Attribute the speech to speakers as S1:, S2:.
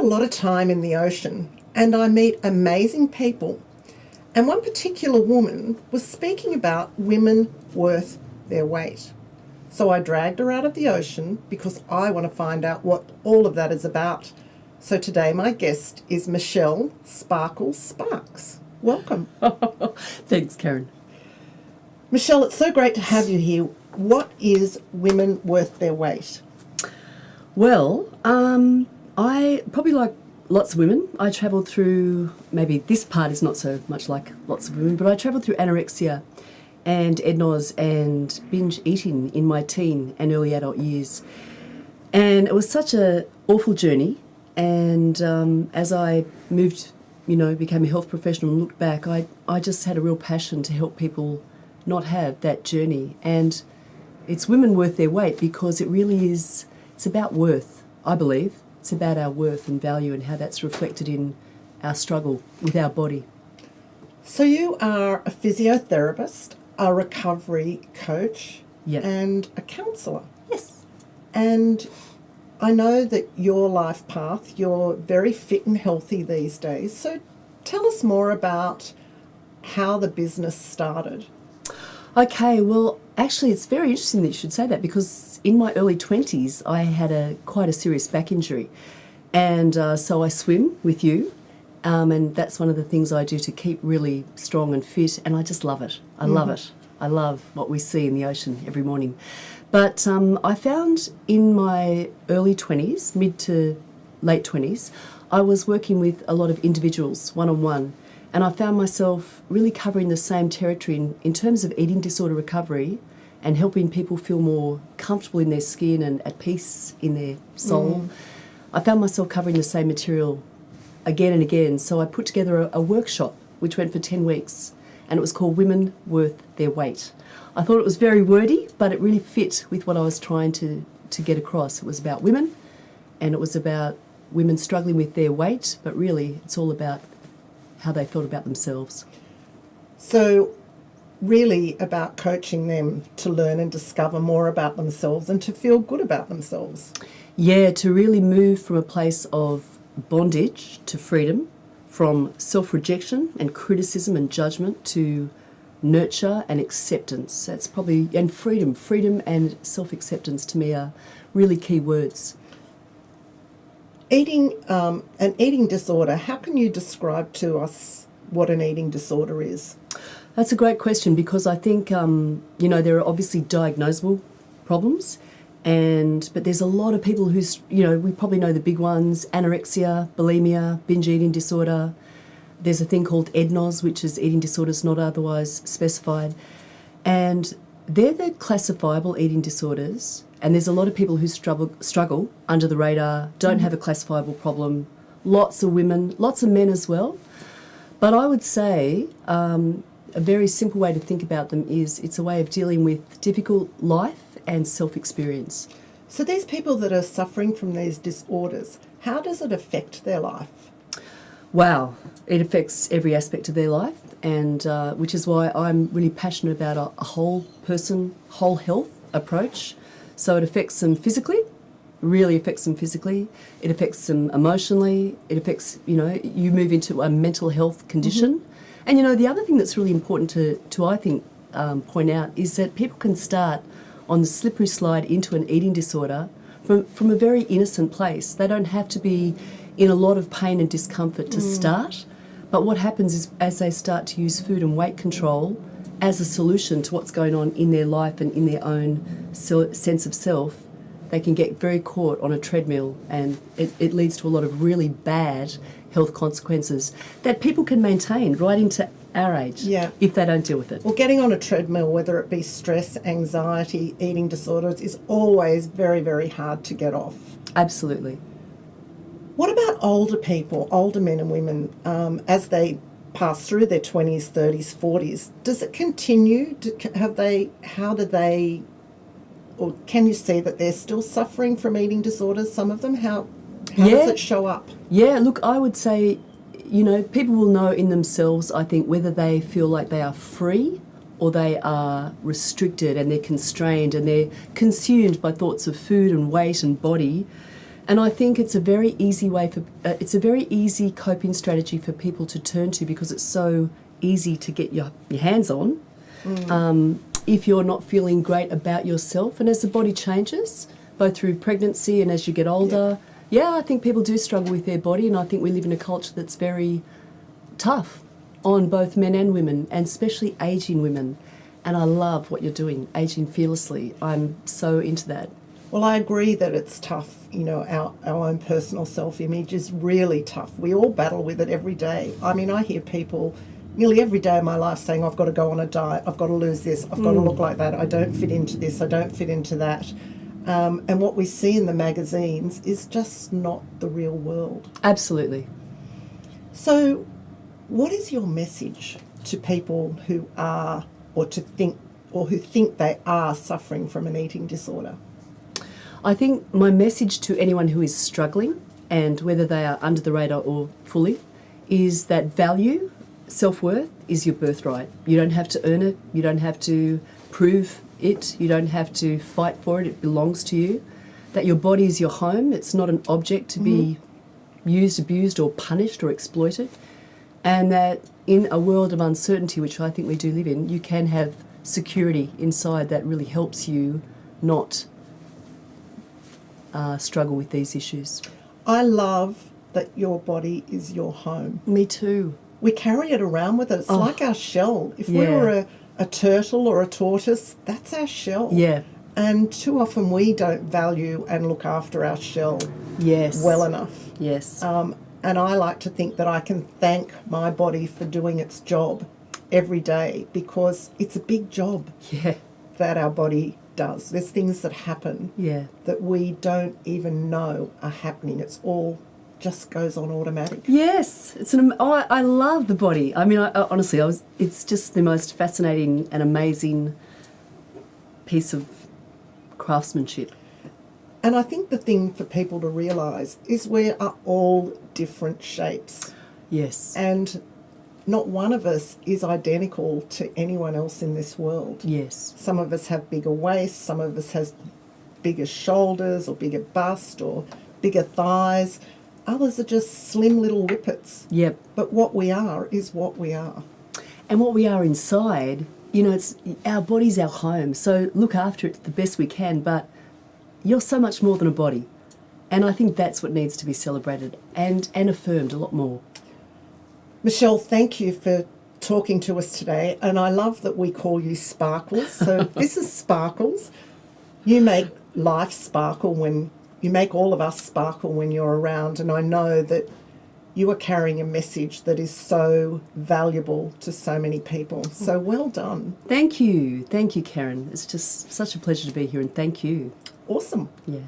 S1: a lot of time in the ocean and I meet amazing people. And one particular woman was speaking about women worth their weight. So I dragged her out of the ocean because I want to find out what all of that is about. So today my guest is Michelle Sparkles Sparks. Welcome.
S2: Thanks, Karen.
S1: Michelle, it's so great to have you here. What is women worth their weight?
S2: Well, I probably like lots of women. I travelled through, maybe this part is not so much like lots of women, but I travelled through anorexia and EDNOS and binge eating in my teen and early adult years. And it was such an awful journey. And as I moved, became a health professional and looked back, I just had a real passion to help people not have that journey. And it's women worth their weight because it really is, it's about worth, I believe. It's about our worth and value and how that's reflected in our struggle with our body.
S1: So you are a physiotherapist, a recovery coach,
S2: Yep.
S1: and a counsellor.
S2: Yes.
S1: And I know that your life path, you're very fit and healthy these days. So tell us more about how the business started.
S2: Okay, well, actually, it's very interesting that you should say that because in my early 20s, I had quite a serious back injury. And so I swim with you, and that's one of the things I do to keep really strong and fit, and I just love it. I love it. I love what we see in the ocean every morning. But I found in my early 20s, mid to late 20s, I was working with a lot of individuals, one-on-one, and I found myself really covering the same territory in terms of eating disorder recovery and helping people feel more comfortable in their skin and at peace in their soul. I found myself covering the same material again and again. So I put together a workshop which went for 10 weeks and it was called Women Worth Their Weight. I thought it was very wordy, but it really fit with what I was trying to get across. It was about women and it was about women struggling with their weight, but really it's all about how they felt about themselves.
S1: So really about coaching them to learn and discover more about themselves and to feel good about themselves.
S2: Yeah, to really move from a place of bondage to freedom, from self-rejection and criticism and judgment to nurture and acceptance. That's probably, and freedom and self-acceptance to me are really key words.
S1: An eating disorder, how can you describe to us what an eating disorder is?
S2: That's a great question because I think, there are obviously diagnosable problems, but there's a lot of people who's, we probably know the big ones, anorexia, bulimia, binge eating disorder. There's a thing called EDNOS, which is eating disorders not otherwise specified. And they're the classifiable eating disorders. And there's a lot of people who struggle under the radar, don't have a classifiable problem. Lots of women, lots of men as well. But I would say a very simple way to think about them is it's a way of dealing with difficult life and self-experience.
S1: So these people that are suffering from these disorders, how does it affect their life?
S2: Wow, it affects every aspect of their life, and which is why I'm really passionate about a whole person, whole health approach. So it affects them physically, really affects them physically. It affects them emotionally. It affects, you move into a mental health condition. And, the other thing that's really important to I think, point out is that people can start on the slippery slide into an eating disorder from a very innocent place. They don't have to be in a lot of pain and discomfort to start. But what happens is as they start to use food and weight control as a solution to what's going on in their life and in their own sense of self, they can get very caught on a treadmill and it leads to a lot of really bad health consequences that people can maintain right into our age if they don't deal with it.
S1: Well, getting on a treadmill, whether it be stress, anxiety, eating disorders, is always very, very hard to get off.
S2: Absolutely.
S1: What about older people, older men and women, as they pass through their 20s, 30s, 40s? Does it continue? Or can you see that they're still suffering from eating disorders, some of them? How does it show up?
S2: Yeah, look, I would say, people will know in themselves, I think, whether they feel like they are free or they are restricted and they're constrained and they're consumed by thoughts of food and weight and body. And I think it's a very easy way for it's a very easy coping strategy for people to turn to because it's so easy to get your hands on. If you're not feeling great about yourself, and as the body changes, both through pregnancy and as you get older, I think people do struggle with their body, and I think we live in a culture that's very tough on both men and women, and especially ageing women. And I love what you're doing, Aging Fearlessly. I'm so into that.
S1: Well, I agree that it's tough. You know, our own personal self-image is really tough. We all battle with it every day. I mean, I hear people nearly every day of my life saying, I've got to go on a diet, I've got to lose this, I've got to look like that, I don't fit into this, I don't fit into that. And what we see in the magazines is just not the real world.
S2: Absolutely.
S1: So what is your message to people who are who think they are suffering from an eating disorder?
S2: I think my message to anyone who is struggling, and whether they are under the radar or fully, is that value, self-worth is your birthright. You don't have to earn it. You don't have to prove it. You don't have to fight for it. It belongs to you. That your body is your home. It's not an object to be used, abused or punished or exploited. And that in a world of uncertainty, which I think we do live in, you can have security inside that really helps you not struggle with these issues.
S1: I love that your body is your home.
S2: Me too.
S1: We carry it around with us. It's like our shell. If we
S2: Yeah.
S1: were a turtle or a tortoise, that's our shell.
S2: Yeah.
S1: And too often we don't value and look after our shell
S2: Yes.
S1: well enough.
S2: Yes.
S1: And I like to think that I can thank my body for doing its job every day, because it's a big job
S2: Yeah.
S1: that our body does. There's things that happen
S2: Yeah.
S1: that we don't even know are happening. It's all just goes on automatic.
S2: Yes, I love the body. I mean, honestly, it's just the most fascinating and amazing piece of craftsmanship.
S1: And I think the thing for people to realise is we are all different shapes,
S2: Yes.
S1: and not one of us is identical to anyone else in this world.
S2: Yes.
S1: Some of us have bigger waists, some of us has bigger shoulders or bigger bust or bigger thighs. Others are just slim little whippets.
S2: Yep.
S1: But what we are is what we are.
S2: And what we are inside, it's our body's our home. So look after it the best we can. But you're so much more than a body, and I think that's what needs to be celebrated and affirmed a lot more.
S1: Michelle, thank you for talking to us today, and I love that we call you Sparkles. So this is Sparkles. You make life sparkle when you make all of us sparkle when you're around, and I know that you are carrying a message that is so valuable to so many people. So well done.
S2: Thank you, Karen. It's just such a pleasure to be here, and thank you.
S1: Awesome.
S2: Yeah.